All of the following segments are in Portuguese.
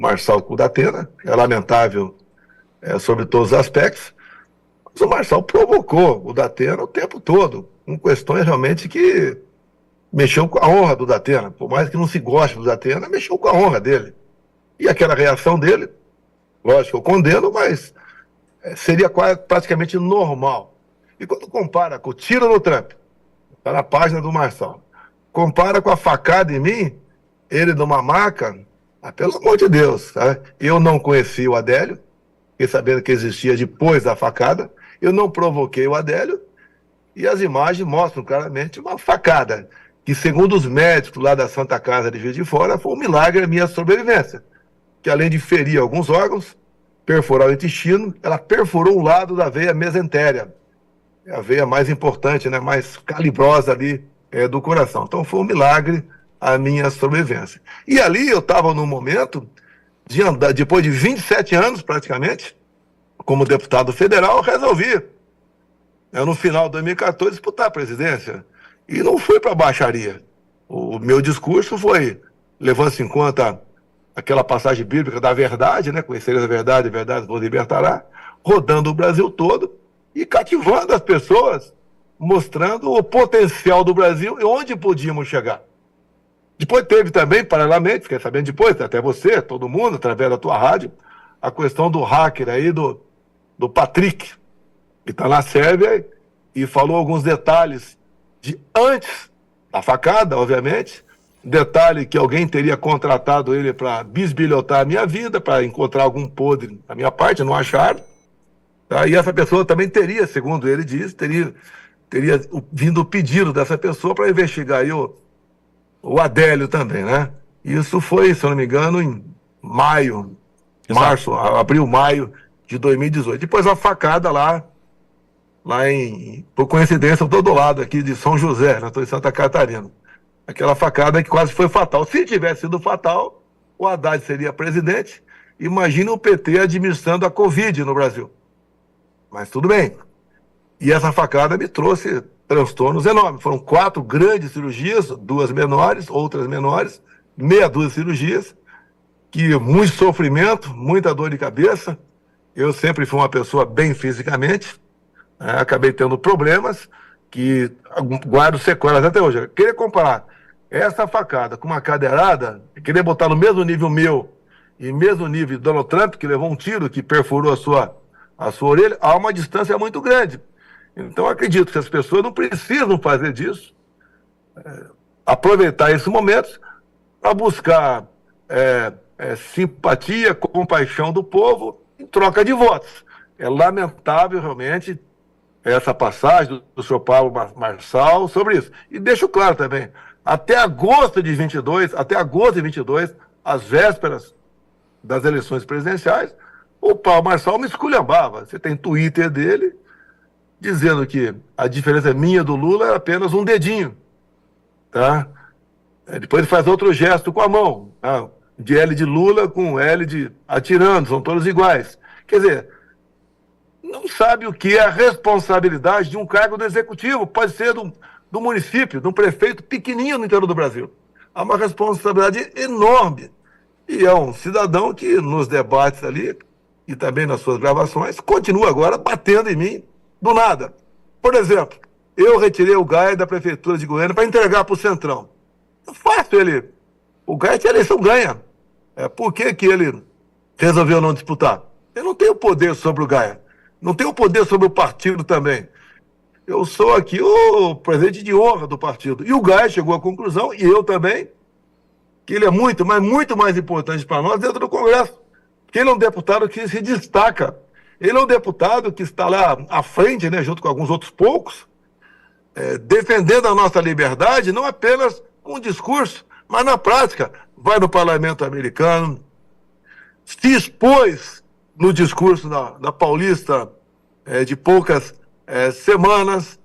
Marçal com o Datena, é lamentável sobre todos os aspectos, mas o Marçal provocou o Datena o tempo todo, com questões realmente que mexeu com a honra do Datena, por mais que não se goste do Datena, mexeu com a honra dele. E aquela reação dele, lógico, eu condeno, mas seria praticamente normal. E quando compara com o tiro no Trump, está na página do Marçal, compara com a facada em mim, ele numa maca, pelo amor de Deus, tá? Eu não conheci o Adélio, fiquei sabendo que existia depois da facada, eu não provoquei o Adélio, e as imagens mostram claramente uma facada, que segundo os médicos lá da Santa Casa de Juiz de Fora, foi um milagre a minha sobrevivência, que além de ferir alguns órgãos, perfurar o intestino, ela perfurou um lado da veia mesentérea, a veia mais importante, né, mais calibrosa ali do coração. Então foi um milagre a minha sobrevivência. E ali eu estava num momento de andar, depois de 27 anos praticamente, como deputado federal, resolvi, no final de 2014, disputar a presidência. E não foi para baixaria. O meu discurso foi, levando-se em conta aquela passagem bíblica da verdade, né? Conhecereis a verdade vos libertará, rodando o Brasil todo e cativando as pessoas, mostrando o potencial do Brasil e onde podíamos chegar. Depois teve também, paralelamente, fiquei sabendo depois, até você, todo mundo, através da tua rádio, a questão do hacker aí, do Patrick, que está na Sérvia e falou alguns detalhes de antes da facada, obviamente, detalhe que alguém teria contratado ele para bisbilhotar a minha vida, para encontrar algum podre da minha parte, não acharam. Tá? E essa pessoa também teria, segundo ele diz, teria vindo o pedido dessa pessoa para investigar aí o Adélio também, né? Isso foi, se eu não me engano, em maio, março, abril, maio de 2018. Depois a facada lá por coincidência, eu estou do lado aqui de São José, estou em Santa Catarina. Aquela facada que quase foi fatal. Se tivesse sido fatal, o Haddad seria presidente. Imagina o PT administrando a Covid no Brasil. Mas tudo bem. E essa facada me trouxe transtornos enormes. Foram 4 grandes cirurgias, 2 menores, outras menores, meia dúzia de cirurgias, que muito sofrimento, muita dor de cabeça. Eu sempre fui uma pessoa bem fisicamente, acabei tendo problemas que guardo sequelas até hoje. Eu queria comparar essa facada com uma cadeirada, queria botar no mesmo nível meu e mesmo nível de Donald Trump, que levou um tiro que perfurou a sua orelha, há uma distância muito grande. Então, eu acredito que as pessoas não precisam fazer disso, aproveitar esses momentos para buscar simpatia, compaixão do povo em troca de votos. É lamentável, realmente, essa passagem do senhor Paulo Marçal sobre isso. E deixo claro também, até agosto de 22, às vésperas das eleições presidenciais, o Paulo Marçal me esculhambava. Você tem Twitter dele dizendo que a diferença minha do Lula é apenas um dedinho, tá? Depois ele faz outro gesto com a mão, tá? De L de Lula com L de atirando, são todos iguais. Quer dizer, não sabe o que é a responsabilidade de um cargo do executivo, pode ser do município, de um prefeito pequenininho no interior do Brasil. Há uma responsabilidade enorme. E é um cidadão que nos debates ali, e também nas suas gravações, continua agora batendo em mim do nada. Por exemplo, eu retirei o Gaia da prefeitura de Goiânia para entregar para o Centrão. É fácil ele. O Gaia tinha eleição ganha. Por que ele resolveu não disputar? Eu não tenho poder sobre o Gaia. Não tenho poder sobre o partido também. Eu sou aqui o presidente de honra do partido. E o Gaia chegou à conclusão, e eu também, que ele é muito, mas muito mais importante para nós dentro do Congresso. Porque ele é um deputado que se destaca. Ele é um deputado que está lá à frente, né, junto com alguns outros poucos, defendendo a nossa liberdade, não apenas com discurso, mas na prática. Vai no parlamento americano, se expôs no discurso da Paulista de poucas semanas,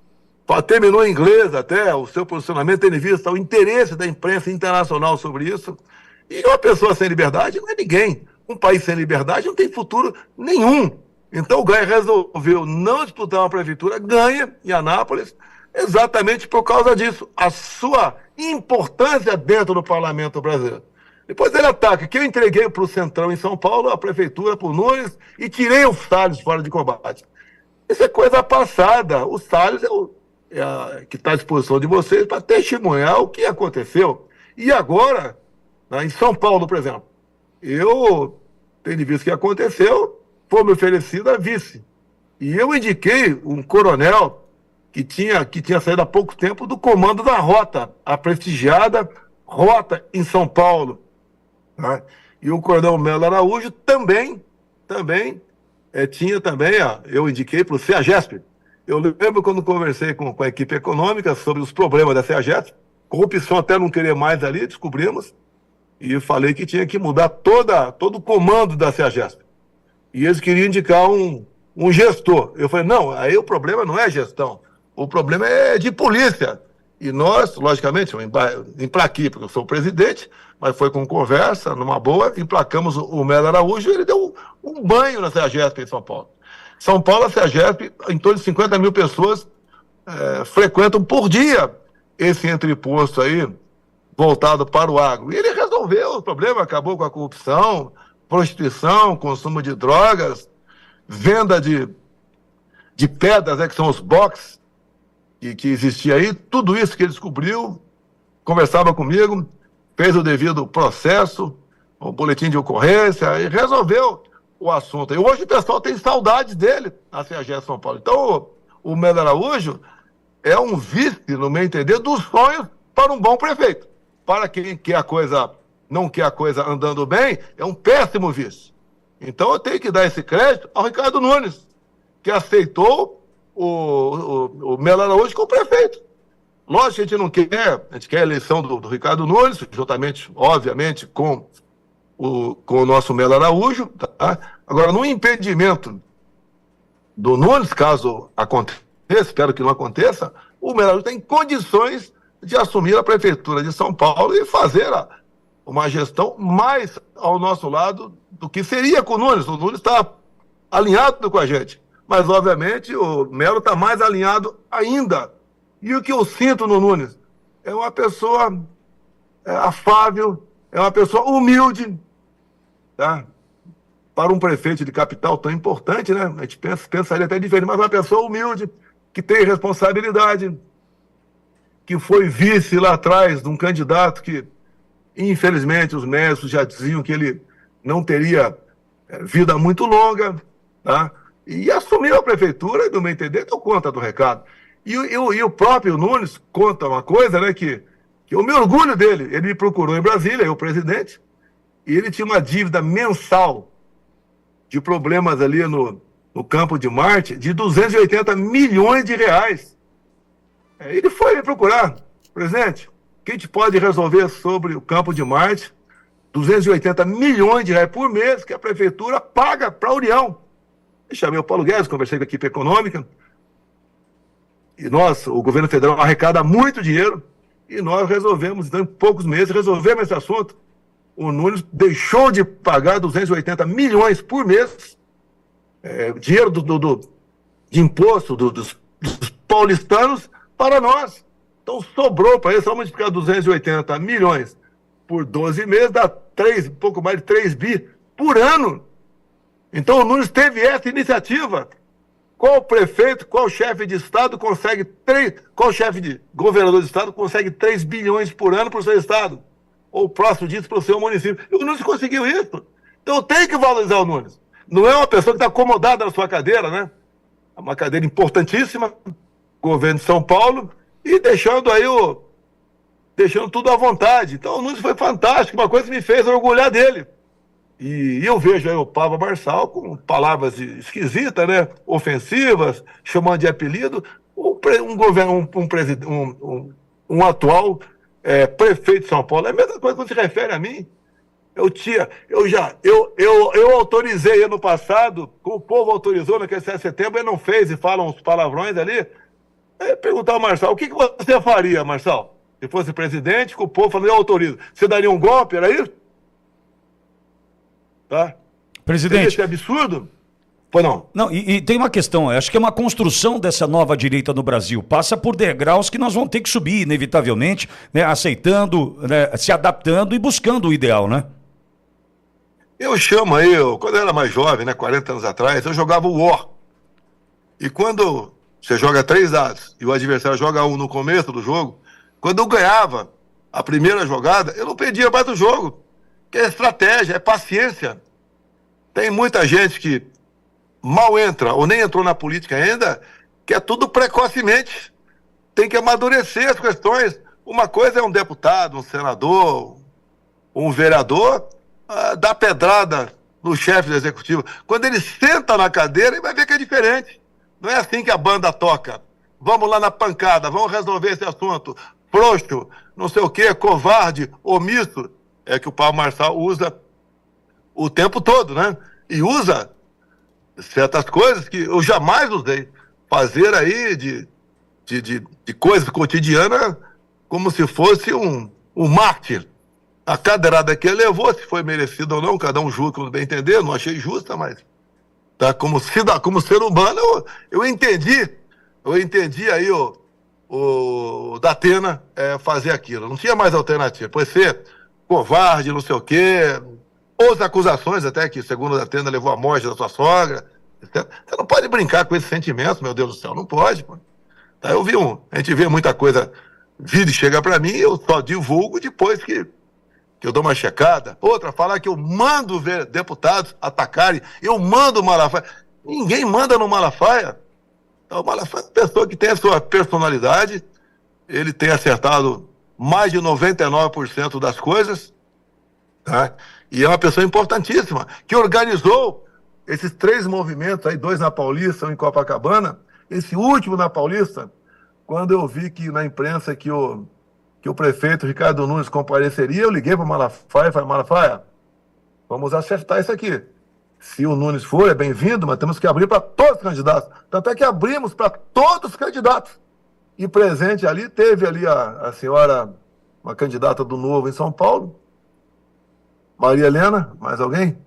terminou em inglês até o seu posicionamento, tendo em vista o interesse da imprensa internacional sobre isso. E uma pessoa sem liberdade não é ninguém. Um país sem liberdade não tem futuro nenhum. Então o Gaia resolveu não disputar uma prefeitura, ganha em Anápolis, exatamente por causa disso. A sua importância dentro do parlamento brasileiro. Depois ele ataca que eu entreguei para o Centrão em São Paulo, a prefeitura, para o Nunes, e tirei o Salles fora de combate. Isso é coisa passada. O Salles que está à disposição de vocês para testemunhar o que aconteceu. E agora, né, em São Paulo, por exemplo, eu tenho visto o que aconteceu, foi me oferecido a vice. E eu indiquei um coronel que tinha saído há pouco tempo do comando da Rota, a prestigiada Rota em São Paulo. Né? E o coronel Melo Araújo também tinha também, eu indiquei para o CEAGESP. Eu lembro quando conversei com a equipe econômica sobre os problemas da CEAGESP, corrupção até não querer mais ali, descobrimos, e falei que tinha que mudar todo o comando da CEAGESP. E eles queriam indicar um gestor. Eu falei, não, aí o problema não é gestão, o problema é de polícia. E nós, logicamente, eu emplaquei, porque eu sou o presidente, mas foi com conversa, numa boa, emplacamos o Melo Araújo, e ele deu um banho na CEAGESP em São Paulo. São Paulo, a CEAGESP, em torno de 50 mil pessoas frequentam por dia esse entreposto aí, voltado para o agro. E ele resolveu o problema, acabou com a corrupção, prostituição, consumo de drogas, venda de pedras, né, que são os box que existia aí, tudo isso que ele descobriu, conversava comigo, fez o devido processo, o boletim de ocorrência, e resolveu o assunto. E hoje o pessoal tem saudades dele na CEAGESP São Paulo. Então, o Melo Araújo é um vice, no meu entender, dos sonhos para um bom prefeito. Para quem quer não quer a coisa andando bem, é um péssimo vice. Então, eu tenho que dar esse crédito ao Ricardo Nunes, que aceitou o Melo Araújo como prefeito. Lógico que a gente quer a eleição do Ricardo Nunes, juntamente, obviamente, com o nosso Melo Araújo. Tá? Agora, no impedimento do Nunes, caso aconteça, espero que não aconteça, o Melo Araújo tem condições de assumir a prefeitura de São Paulo e fazer uma gestão mais ao nosso lado do que seria com o Nunes. O Nunes está alinhado com a gente, mas, obviamente, o Melo está mais alinhado ainda. E o que eu sinto no Nunes é uma pessoa afável, é uma pessoa humilde, tá? Para um prefeito de capital tão importante, né? A gente pensaria até diferente, mas uma pessoa humilde, que tem responsabilidade, que foi vice lá atrás de um candidato que, infelizmente, os médicos já diziam que ele não teria vida muito longa, tá? E assumiu a prefeitura, e, no meu entender, deu conta do recado. E o próprio Nunes conta uma coisa, né, que eu me orgulho dele. Ele me procurou em Brasília, o presidente, e ele tinha uma dívida mensal de problemas ali no Campo de Marte de 280 milhões de reais. Ele foi me procurar, presidente, o que a gente pode resolver sobre o Campo de Marte? 280 milhões de reais por mês que a prefeitura paga para a União. Eu chamei o Paulo Guedes, conversei com a equipe econômica, e o governo federal arrecada muito dinheiro, e nós resolvemos, então, em poucos meses, resolvemos esse assunto. O Nunes deixou de pagar 280 milhões por mês, dinheiro de imposto dos paulistanos para nós. Então sobrou para ele, só multiplicar 280 milhões por 12 meses, dá um pouco mais de 3 bi por ano. Então o Nunes teve essa iniciativa. Qual prefeito, qual chefe de Estado qual chefe de governador de Estado consegue 3 bilhões por ano para o seu Estado? Ou próximo disso para o seu município? E o Nunes conseguiu isso. Então tem que valorizar o Nunes. Não é uma pessoa que está acomodada na sua cadeira, né? É uma cadeira importantíssima, governo de São Paulo, e deixando tudo à vontade. Então o Nunes foi fantástico, uma coisa que me fez orgulhar dele. E eu vejo aí o Pablo Marçal com palavras esquisitas, né? Ofensivas, chamando de apelido, um atual prefeito de São Paulo. É a mesma coisa quando se refere a mim. Eu autorizei ano passado, como o povo autorizou naquele 7 de setembro, ele não fez e falam uns palavrões ali. Perguntar ao Marçal, o que você faria, Marçal? Se fosse presidente, com o povo falando, eu autorizo. Você daria um golpe, era isso? Tá? Presidente. Esse absurdo? Pois não. Não, e tem uma questão, acho que é uma construção dessa nova direita no Brasil. Passa por degraus que nós vamos ter que subir, inevitavelmente, né, aceitando, né, se adaptando e buscando o ideal, né? Eu chamo aí, quando eu era mais jovem, né, 40 anos atrás, eu jogava o War. E quando você joga 3 dados e o adversário joga 1 no começo do jogo, quando eu ganhava a primeira jogada, eu não perdia mais o jogo. Que é estratégia, é paciência. Tem muita gente que mal entra ou nem entrou na política ainda, que é tudo precocemente. Tem que amadurecer as questões. Uma coisa é um deputado, um senador, um vereador, dar pedrada no chefe do executivo. Quando ele senta na cadeira, ele vai ver que é diferente. Não é assim que a banda toca. Vamos lá na pancada, vamos resolver esse assunto. Frouxo, não sei o quê, covarde, omisso. É que o Paulo Marçal usa o tempo todo, né? E usa certas coisas que eu jamais usei. Fazer aí de coisas cotidianas como se fosse um mártir. A cadeirada que ele levou, se foi merecido ou não, cada um julga como bem entender, não achei justa, mas tá, como ser humano, eu entendi aí o Datena fazer aquilo. Não tinha mais alternativa. Pode ser covarde, não sei o quê, outras acusações até que, segundo o Datena, levou à morte da sua sogra. Você não pode brincar com esses sentimentos, meu Deus do céu, não pode. Pô. Tá, a gente vê muita coisa, vídeo chega para mim, eu só divulgo depois que eu dou uma checada. Outra, falar que eu mando ver deputados atacarem, eu mando o Malafaia. Ninguém manda no Malafaia. Então, o Malafaia é uma pessoa que tem a sua personalidade, ele tem acertado mais de 99% das coisas, tá? E é uma pessoa importantíssima, que organizou esses 3 movimentos, aí 2 na Paulista, 1 em Copacabana, esse último na Paulista, quando eu vi que na imprensa que o prefeito Ricardo Nunes compareceria, eu liguei para o Malafaia e falei, Malafaia, vamos acertar isso aqui. Se o Nunes for, é bem-vindo, mas temos que abrir para todos os candidatos. Tanto é que abrimos para todos os candidatos. E presente ali, teve ali a senhora, uma candidata do Novo em São Paulo, Maria Helena, mais alguém?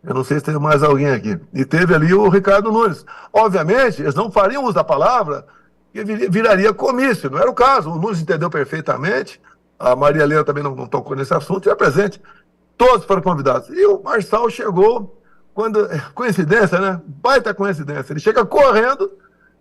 Eu não sei se teve mais alguém aqui. E teve ali o Ricardo Nunes. Obviamente, eles não fariam uso da palavra, que viraria comício, não era o caso. O Nunes entendeu perfeitamente, a Maria Helena também não tocou nesse assunto, e é presente. Todos foram convidados. E o Marçal chegou, coincidência, né? Baita coincidência. Ele chega correndo,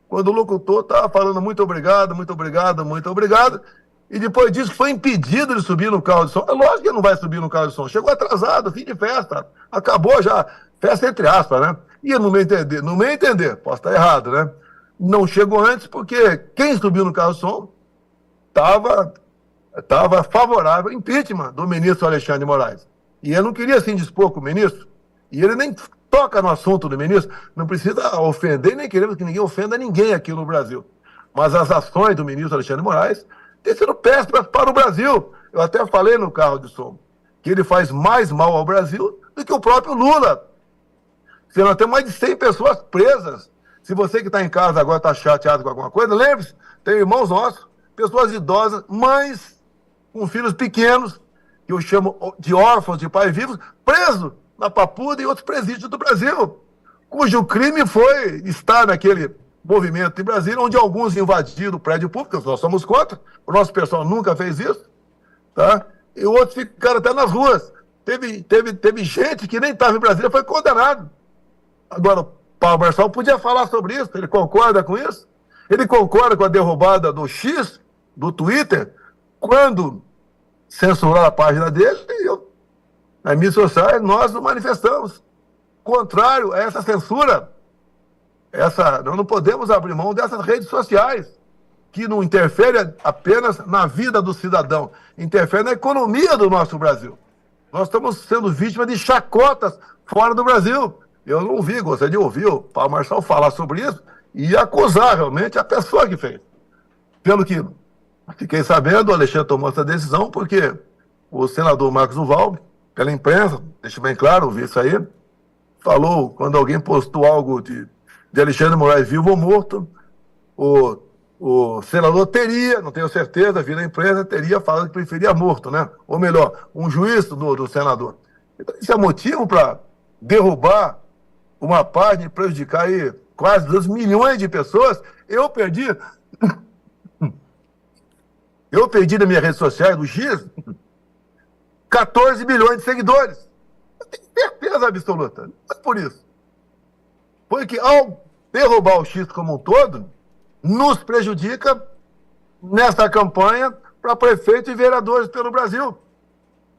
quando o locutor estava falando muito obrigado, muito obrigado, muito obrigado, e depois disso foi impedido de subir no carro de som. É lógico que ele não vai subir no carro de som. Chegou atrasado, fim de festa. Acabou já. Festa entre aspas, né? E no meu entender, posso estar errado, né? Não chegou antes porque quem subiu no carro de som estava favorável ao impeachment do ministro Alexandre de Moraes. E ele não queria se indispor com o ministro. E ele nem toca no assunto do ministro. Não precisa ofender, nem queremos que ninguém ofenda ninguém aqui no Brasil. Mas as ações do ministro Alexandre de Moraes têm sido péssimas para o Brasil. Eu até falei no carro de som que ele faz mais mal ao Brasil do que o próprio Lula. Se nós temos mais de 100 pessoas presas. Se você que está em casa agora está chateado com alguma coisa, lembre-se, tem irmãos nossos, pessoas idosas, mães com filhos pequenos, que eu chamo de órfãos de pais vivos, presos na Papuda e outros presídios do Brasil, cujo crime foi estar naquele movimento em Brasília, onde alguns invadiram o prédio público, nós somos contra, o nosso pessoal nunca fez isso, tá? E outros ficaram até nas ruas. Teve gente que nem estava em Brasília, foi condenado. Agora, o Paulo Marçal podia falar sobre isso, ele concorda com isso? Ele concorda com a derrubada do X, do Twitter, quando censuraram a página dele, e nas mídias sociais nós nos manifestamos. Contrário a essa censura, nós não podemos abrir mão dessas redes sociais, que não interferem apenas na vida do cidadão, interferem na economia do nosso Brasil. Nós estamos sendo vítimas de chacotas fora do Brasil. Eu não gostaria de ouvir o Paulo Marçal falar sobre isso e acusar realmente a pessoa que fez. Pelo que fiquei sabendo, o Alexandre tomou essa decisão porque o senador Marcos Duval, pela imprensa, deixa bem claro, eu vi isso aí, falou, quando alguém postou algo de Alexandre de Moraes vivo ou morto, o senador teria, não tenho certeza, vi na imprensa, teria falado que preferia morto, né? Ou melhor, um juiz do senador. Então, isso é motivo para derrubar uma página e prejudicar aí quase 2 milhões de pessoas, eu perdi nas minhas redes sociais, do X, 14 milhões de seguidores. Eu tenho certeza absoluta. Não é por isso. Foi que ao derrubar o X como um todo, nos prejudica nessa campanha para prefeito e vereadores pelo Brasil.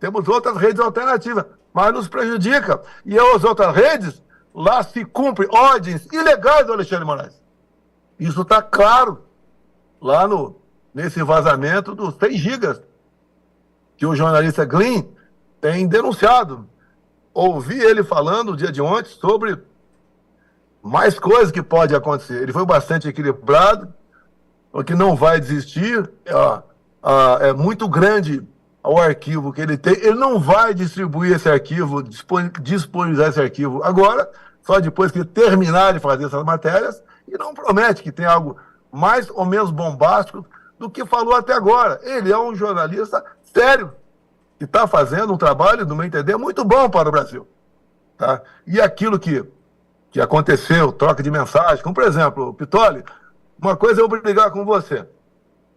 Temos outras redes alternativas, mas nos prejudica. E as outras redes, lá se cumprem ordens ilegais do Alexandre de Moraes. Isso está claro lá nesse vazamento dos 6 gigas que o jornalista Glyn tem denunciado. Ouvi ele falando no dia de ontem sobre mais coisas que podem acontecer. Ele foi bastante equilibrado, porque não vai desistir. É muito grande o arquivo que ele tem. Ele não vai distribuir esse arquivo, disponibilizar esse arquivo agora, só depois que terminar de fazer essas matérias, e não promete que tem algo mais ou menos bombástico do que falou até agora. Ele é um jornalista sério, que está fazendo um trabalho, no meu entender, muito bom para o Brasil. Tá? E aquilo que aconteceu, troca de mensagem, como por exemplo, Pitoli, uma coisa é eu brigar com você.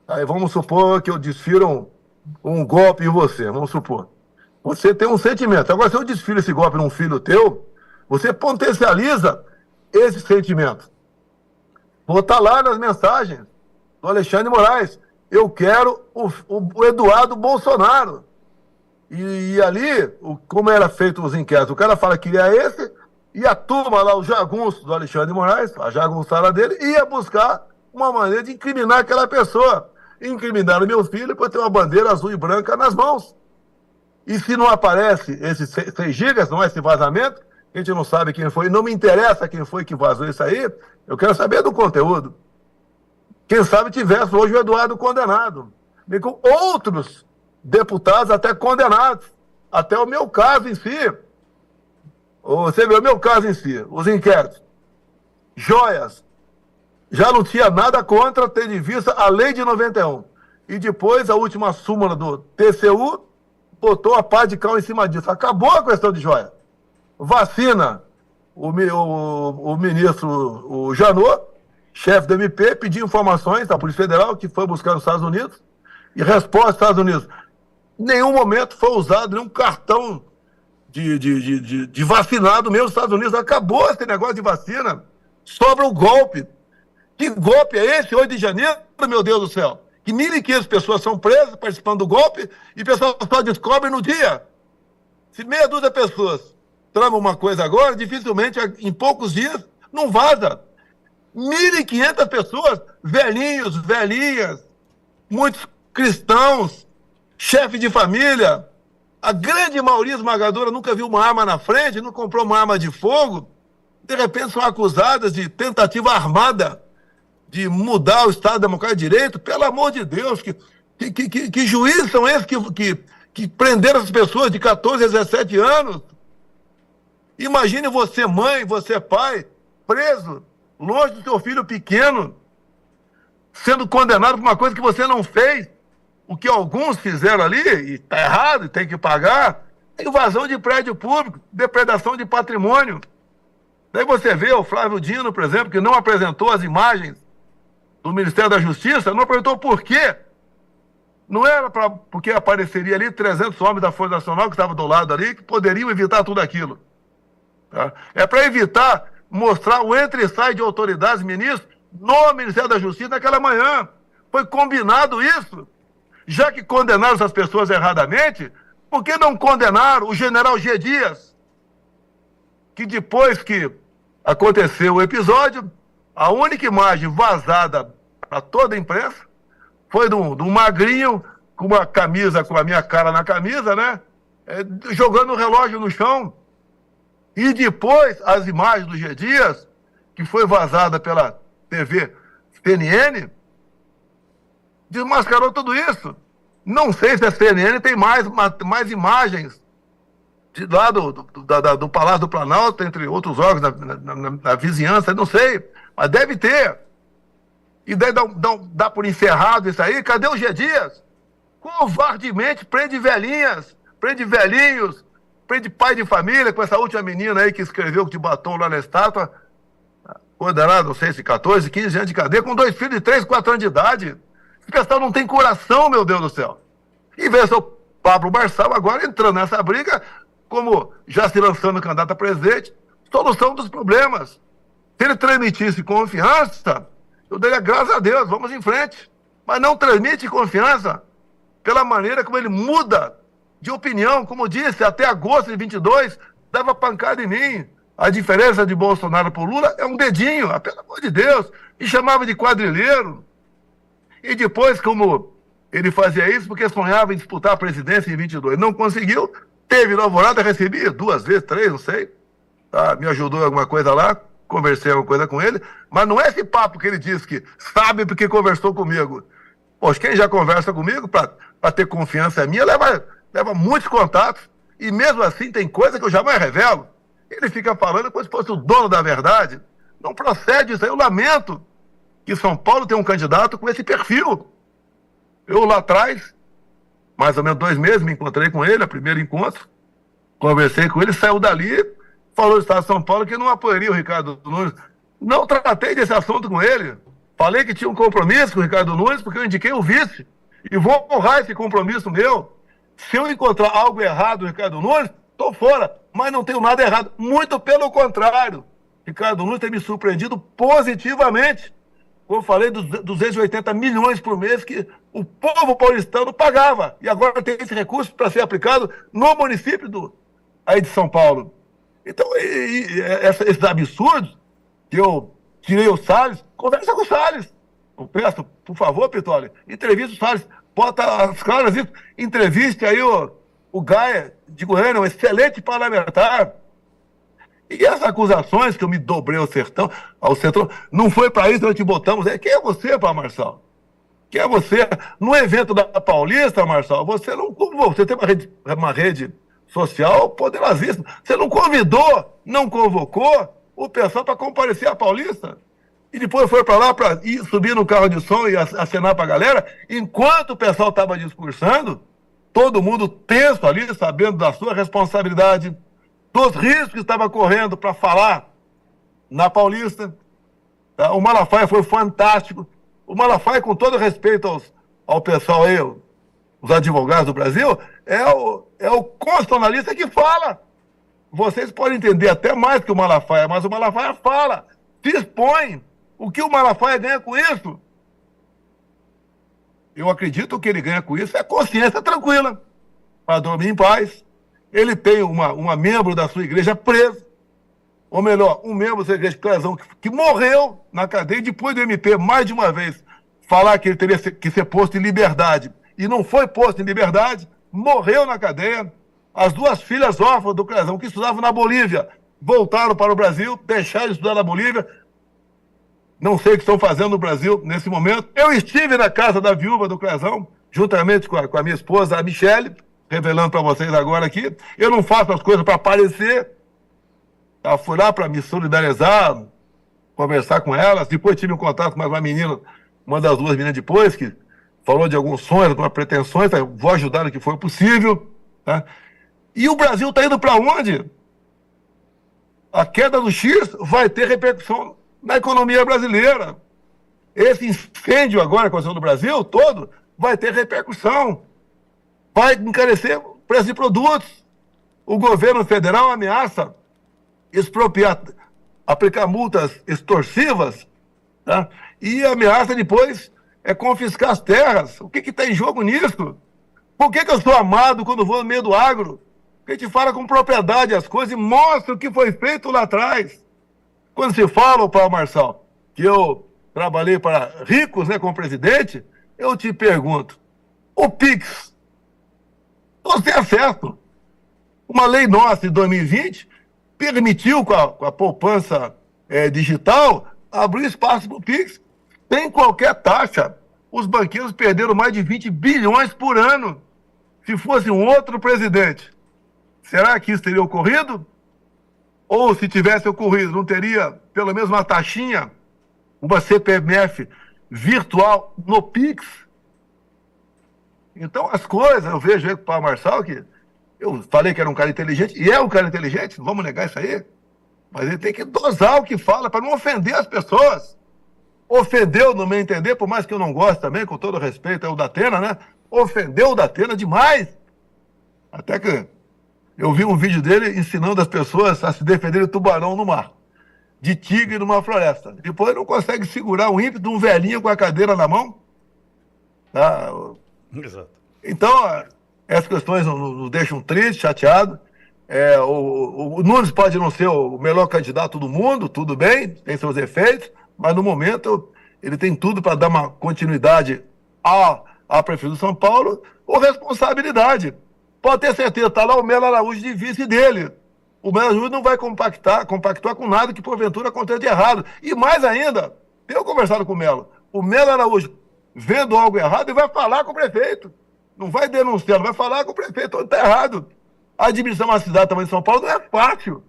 Aí vamos supor que eu desfiro um golpe em você, vamos supor. Você tem um sentimento. Agora, se eu desfilo esse golpe num filho teu, você potencializa esse sentimento. Vou estar lá nas mensagens do Alexandre de Moraes. Eu quero o Eduardo Bolsonaro. E ali, como era feito os inquéritos, o cara fala que queria esse, e a turma lá, o jagunço do Alexandre de Moraes, a jagunçada dele, ia buscar uma maneira de incriminar aquela pessoa. Incriminaram meu filho por ter uma bandeira azul e branca nas mãos. E se não aparece esses 6 gigas, não é esse vazamento, a gente não sabe quem foi, não me interessa quem foi que vazou isso aí, eu quero saber do conteúdo. Quem sabe tivesse hoje o Eduardo condenado. E com outros deputados até condenados. Até o meu caso em si. Você vê o meu caso em si, os inquéritos. Joias. Já não tinha nada contra, tendo em vista a lei de 91. E depois a última súmula do TCU botou a pá de cal em cima disso. Acabou a questão de joia. Vacina. O ministro, o Janot, chefe do MP, pediu informações da Polícia Federal, que foi buscar nos Estados Unidos, e resposta dos Estados Unidos. Em nenhum momento foi usado nenhum cartão de vacinado mesmo nos Estados Unidos. Acabou esse negócio de vacina. Sobra o golpe. Que golpe é esse, 8 de janeiro, meu Deus do céu? Que 1.500 pessoas são presas participando do golpe e o pessoal só descobre no dia. Se meia dúzia de pessoas tramam uma coisa agora, dificilmente, em poucos dias, não vaza. 1.500 pessoas, velhinhos, velhinhas, muitos cristãos, chefe de família, a grande maioria esmagadora nunca viu uma arma na frente, não comprou uma arma de fogo, de repente são acusadas de tentativa armada de mudar o Estado Democrático de Direito. Pelo amor de Deus, que juízes são esses que prenderam essas pessoas de 14 a 17 anos? Imagine você, mãe, você, pai, preso, longe do seu filho pequeno, sendo condenado por uma coisa que você não fez. O que alguns fizeram ali, e está errado, e tem que pagar, é invasão de prédio público, depredação de patrimônio. Daí você vê o Flávio Dino, por exemplo, que não apresentou as imagens do Ministério da Justiça, não apresentou por quê. Não era porque apareceria ali 300 homens da Força Nacional que estavam do lado ali, que poderiam evitar tudo aquilo. Tá? É para evitar mostrar o entra e sai de autoridades, ministros, no Ministério da Justiça naquela manhã. Foi combinado isso. Já que condenaram essas pessoas erradamente, por que não condenaram o general G. Dias? Que depois que aconteceu o episódio, a única imagem vazada para toda a imprensa foi de um magrinho com uma camisa, com a minha cara na camisa, né? Jogando o relógio no chão. E depois as imagens do G. Dias, que foi vazada pela TV CNN, desmascarou tudo isso. Não sei se a CNN tem mais imagens lá do Palácio do Planalto, entre outros órgãos na vizinhança, não sei, mas deve ter. E daí dá por encerrado isso aí. Cadê o G. Dias? Covardemente prende velhinhas, prende velhinhos, prende pai de família com essa última menina aí que escreveu que te batom lá na estátua, condenado, não sei se 14, 15 anos de cadeia, com 2 filhos de 3, 4 anos de idade. Esse pessoal não tem coração, meu Deus do céu. E vê o Pablo Marçal agora entrando nessa briga, como já se lançando candidato a presidente, solução dos problemas. Se ele transmitisse confiança, eu daria graças a Deus, vamos em frente. Mas não transmite confiança pela maneira como ele muda de opinião. Como disse, até agosto de 22, dava pancada em mim. A diferença de Bolsonaro por Lula é um dedinho, pelo amor de Deus. Me chamava de quadrilheiro. E depois, como ele fazia isso, porque sonhava em disputar a presidência em 22. Não conseguiu, teve na Alvorada, recebi 2 vezes, 3, não sei. Tá? Me ajudou em alguma coisa lá, conversei alguma coisa com ele. Mas não é esse papo que ele disse que sabe porque conversou comigo. Poxa, quem já conversa comigo, para ter confiança minha, leva muitos contatos. E mesmo assim tem coisa que eu jamais revelo. Ele fica falando como se fosse o dono da verdade. Não procede isso aí. Eu lamento que São Paulo tem um candidato com esse perfil. Eu lá atrás, mais ou menos 2 meses, me encontrei com ele, a primeiro encontro, conversei com ele, saiu dali, falou do Estado de São Paulo que não apoiaria o Ricardo Nunes. Não tratei desse assunto com ele. Falei que tinha um compromisso com o Ricardo Nunes, porque eu indiquei o vice. E vou honrar esse compromisso meu. Se eu encontrar algo errado no Ricardo Nunes, estou fora. Mas não tenho nada errado. Muito pelo contrário. Ricardo Nunes tem me surpreendido positivamente. Como eu falei, dos 280 milhões por mês que o povo paulistano pagava. E agora tem esse recurso para ser aplicado no município aí de São Paulo. Então, esses absurdos que eu tirei o Salles, conversa com o Salles. Eu peço, por favor, Pitoli, entrevista o Salles, bota as claras isso, entreviste aí o Gaia de Goiânia, um excelente parlamentar. E essas acusações que eu me dobrei ao centrão, não foi para isso que nós te botamos. Quem é você, Paulo Marçal? Quem é você? No evento da Paulista, Marçal, você tem uma rede social poderosíssima. Você não convidou, não convocou o pessoal para comparecer à Paulista. E depois foi para lá para subir no carro de som e acenar para a galera. Enquanto o pessoal estava discursando, todo mundo tenso ali, sabendo da sua responsabilidade, dos riscos que estava correndo para falar na Paulista. Tá? O Malafaia foi fantástico. O Malafaia, com todo respeito ao pessoal aí, os advogados do Brasil, é o constitucionalista que fala. Vocês podem entender até mais que o Malafaia, mas o Malafaia fala, se expõe. O que o Malafaia ganha com isso? Eu acredito que o que ele ganha com isso é consciência tranquila, para dormir em paz. Ele tem uma membro da sua igreja presa, ou melhor, um membro da sua igreja que morreu na cadeia, e depois do MP, mais de uma vez, falar que ele teria que ser posto em liberdade, e não foi posto em liberdade, morreu na cadeia. As 2 filhas órfãs do Clezão, que estudavam na Bolívia, voltaram para o Brasil, deixaram de estudar na Bolívia, não sei o que estão fazendo no Brasil nesse momento. Eu estive na casa da viúva do Clezão, juntamente com a minha esposa, a Michele, revelando para vocês agora aqui. Eu não faço as coisas para aparecer. Eu fui lá para me solidarizar, conversar com elas. Depois tive um contato com mais uma menina, uma das 2 meninas depois, que falou de alguns sonhos, algumas pretensões. Vou ajudar no que for possível. Tá? E o Brasil está indo para onde? A queda do X vai ter repercussão na economia brasileira. Esse incêndio agora que aconteceu no Brasil todo vai ter repercussão. Vai encarecer o preço de produtos. O governo federal ameaça expropriar, aplicar multas extorsivas, tá? E ameaça depois confiscar as terras. O que está em jogo nisso? Por que eu sou amado quando vou no meio do agro? Porque a gente fala com propriedade as coisas e mostra o que foi feito lá atrás. Quando se fala, Paulo Marçal, que eu trabalhei para ricos, né, como presidente, eu te pergunto, o PIX, você é certo. Uma lei nossa de 2020 permitiu, com a poupança digital, abrir espaço para o PIX sem qualquer taxa. Os banqueiros perderam mais de 20 bilhões por ano. Se fosse um outro presidente, será que isso teria ocorrido? Ou se tivesse ocorrido, não teria pelo menos uma taxinha, uma CPMF virtual no PIX? Então as coisas, eu vejo aí com o Paulo Marçal que Eu falei que era um cara inteligente, e é um cara inteligente, não vamos negar isso aí. Mas ele tem que dosar o que fala para não ofender as pessoas. Ofendeu, no meu entender, por mais que eu não goste também, com todo respeito, é o Datena, né? Ofendeu o Datena demais. Até que eu vi um vídeo dele ensinando as pessoas a se defender de tubarão no mar, de tigre numa floresta. Depois não consegue segurar o ímpeto de um velhinho com a cadeira na mão. Tá? Exato. Então, essas questões nos deixam tristes, chateados. O Nunes pode não ser o melhor candidato do mundo, tudo bem, tem seus efeitos, mas no momento ele tem tudo para dar uma continuidade à Prefeitura de São Paulo, ou responsabilidade. Pode ter certeza, está lá o Melo Araújo de vice dele. O Melo Araújo não vai compactuar com nada que porventura aconteça de errado. E mais ainda, tenho conversado com o Melo Araújo, vendo algo errado, e vai falar com o prefeito. Não vai denunciar, não vai falar com o prefeito, onde está errado. A administração de uma cidade também de São Paulo não é fácil.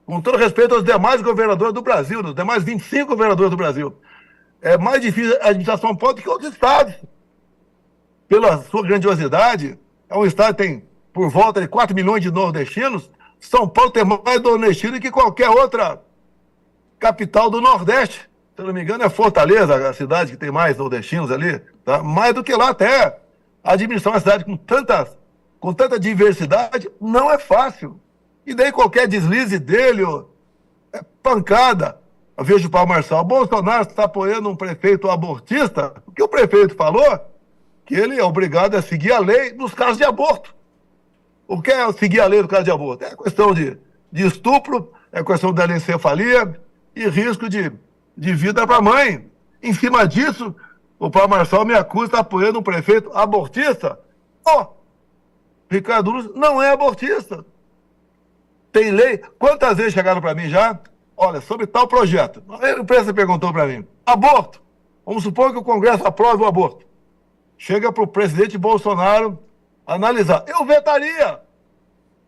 Com todo respeito aos demais governadores do Brasil, os demais 25 governadores do Brasil. É mais difícil a administração São Paulo do que outros estados. Pela sua grandiosidade, é um estado que tem por volta de 4 milhões de nordestinos. São Paulo tem mais nordestinos que qualquer outra capital do Nordeste. Se eu não me engano, é Fortaleza, a cidade que tem mais nordestinos ali. Tá? Mais do que lá até. Administrar uma cidade com tanta diversidade não é fácil. E daí qualquer deslize dele é pancada. Eu vejo o Paulo Marçal. Bolsonaro está apoiando um prefeito abortista. O que o prefeito falou? Que ele é obrigado a seguir a lei nos casos de aborto. O que é seguir a lei no caso de aborto? É questão de estupro, é questão de anencefalia e risco de vida para a mãe. Em cima disso, o Paulo Marçal me acusa de estar apoiando um prefeito abortista. Ricardo Nunes não é abortista. Tem lei. Quantas vezes chegaram para mim já? Olha, sobre tal projeto. A imprensa perguntou para mim. Aborto. Vamos supor que o Congresso aprove o aborto. Chega para o presidente Bolsonaro analisar. Eu vetaria.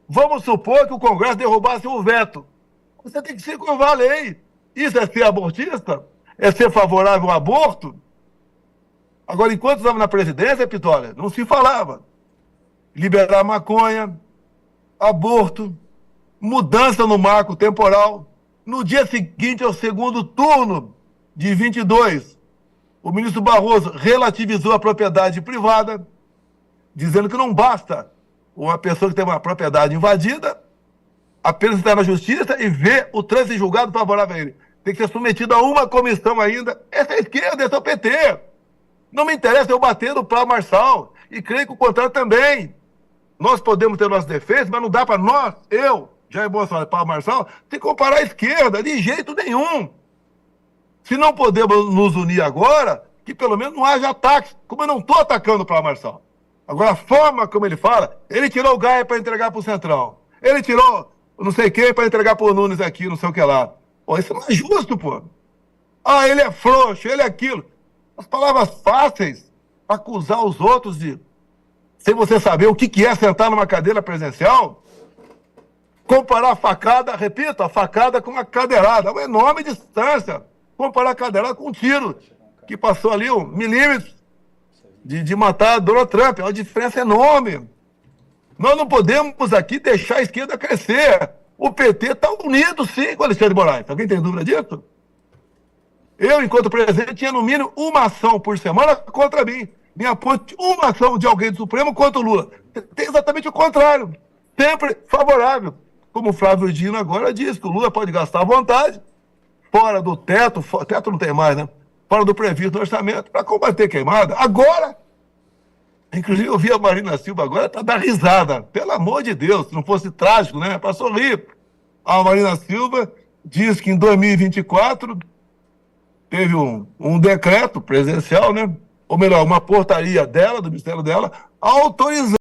Vamos supor que o Congresso derrubasse o veto. Você tem que se curvar a lei. Isso é ser abortista? É ser favorável ao aborto? Agora, enquanto estava na presidência, Pitória, não se falava. Liberar maconha, aborto, mudança no marco temporal. No dia seguinte ao segundo turno de 22, o ministro Barroso relativizou a propriedade privada, dizendo que não basta uma pessoa que tem uma propriedade invadida apenas estar na justiça e ver o trânsito julgado favorável a ele. Tem que ser submetido a uma comissão ainda. Essa é a esquerda, esse é o PT. Não me interessa eu bater no Paulo Marçal. E creio que o contrário também. Nós podemos ter nossos defeitos, mas não dá para nós, Jair Bolsonaro e Paulo Marçal, tem que comparar a esquerda, de jeito nenhum. Se não podemos nos unir agora, que pelo menos não haja ataques, como eu não estou atacando o Paulo Marçal. Agora, a forma como ele fala, ele tirou o Gaia para entregar para o Centrão. Ele tirou não sei quem para entregar para o Nunes aqui, não sei o que lá. Pô, isso não é justo, pô. Ele é frouxo, ele é aquilo. As palavras fáceis para acusar os outros de... sem você saber o que é sentar numa cadeira presencial, comparar a facada, repito, a facada com uma cadeirada, é uma enorme distância. Comparar a cadeirada com um tiro, que passou ali 1 milímetro de matar Donald Trump, é uma diferença enorme. Nós não podemos aqui deixar a esquerda crescer. O PT está unido, sim, com o Alexandre de Moraes. Alguém tem dúvida disso? Eu, enquanto presidente, tinha no mínimo uma ação por semana contra mim. Me aponte uma ação de alguém do Supremo contra o Lula. Tem exatamente o contrário. Sempre favorável. Como o Flávio Dino agora diz, que o Lula pode gastar à vontade, fora do teto não tem mais, né? Fora do previsto no orçamento, para combater queimada. Agora, inclusive eu vi a Marina Silva agora, tá dando risada. Pelo amor de Deus, se não fosse trágico, né? Para sorrir. A Marina Silva diz que em 2024 teve um decreto presidencial, né? Ou melhor, uma portaria dela, do ministério dela, autorizando